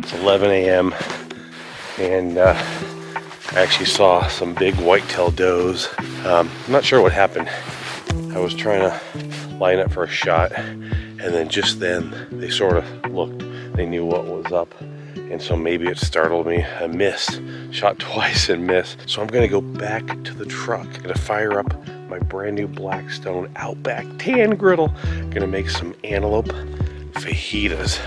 It's 11 a.m. and I actually saw some big whitetail does. I'm not sure what happened. I was trying to line up for a shot, and then just then they sort of looked. They knew what was up, and so maybe it startled me. I missed, shot twice and missed. So I'm gonna go back to the truck, gonna fire up my brand new Blackstone Outback tan griddle. Gonna make some antelope fajitas.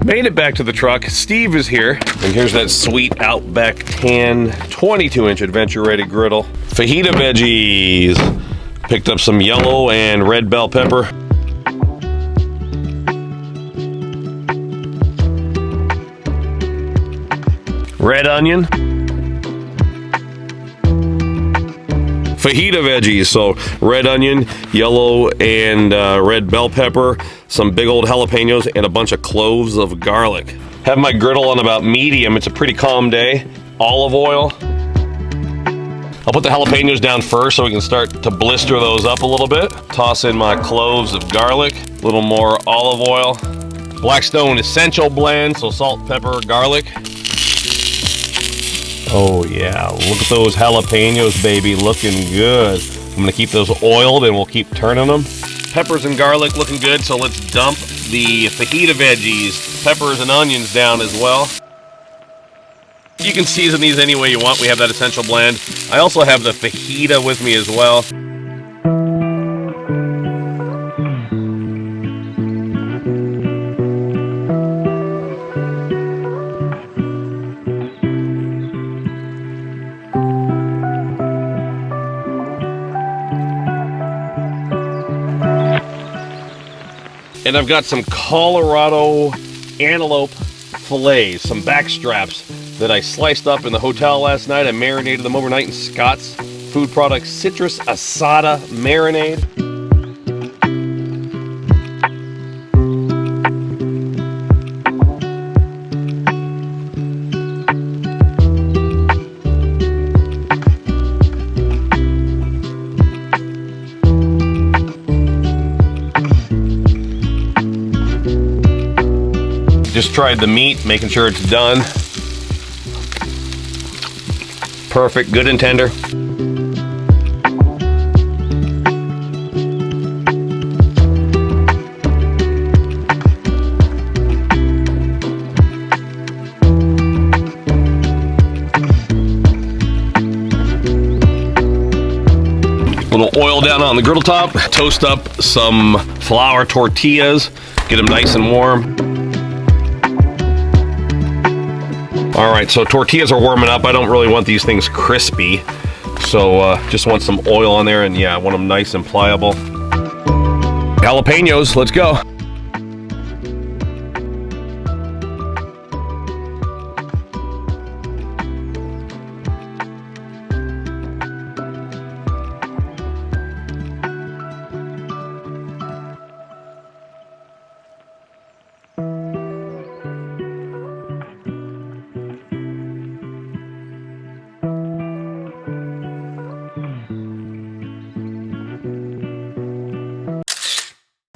Made it back to the truck. Steve is here, and here's that sweet Outback tan 22-inch adventure ready griddle. Fajita veggies. Picked up some yellow and red bell pepper. Red onion. Fajita veggies, so red onion, yellow and red bell pepper, some big old jalapenos, and a bunch of cloves of garlic. Have my griddle on about medium. It's a pretty calm day. Olive oil. I'll put the jalapenos down first so we can start to blister those up a little bit. Toss in my cloves of garlic, a little more olive oil. Blackstone Essential Blend, so salt, pepper, garlic. Oh yeah, look at those jalapenos, baby, looking good. I'm gonna keep those oiled and we'll keep turning them. Peppers and garlic looking good, so let's dump the fajita veggies, peppers and onions down as well. You can season these any way you want. We have that essential blend. I also have the fajita with me as well. And I've got some Colorado antelope fillets, some back straps that I sliced up in the hotel last night. I marinated them overnight in Scott's Food Products Citrus Asada Marinade. Just tried the meat, making sure it's done. Perfect, good and tender. Little oil down on the griddle top. Toast up some flour tortillas. Get them nice and warm. All right, so tortillas are warming up. I don't really want these things crispy, so just want some oil on there, and yeah, I want them nice and pliable. Jalapenos, let's go.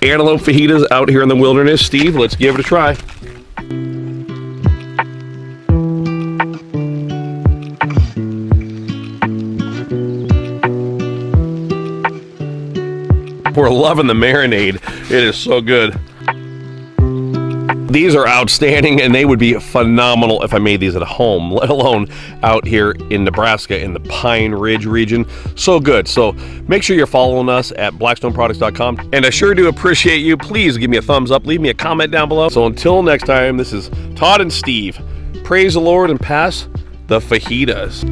Antelope fajitas out here in the wilderness. Steve, let's give it a try. We're loving the marinade. It is so good. These are outstanding, and they would be phenomenal if I made these at home, let alone out here in Nebraska in the Pine Ridge region. So good. So make sure you're following us at blackstoneproducts.com. And I sure do appreciate you. Please give me a thumbs up. Leave me a comment down below. So until next time, this is Todd and Steve. Praise the Lord and pass the fajitas.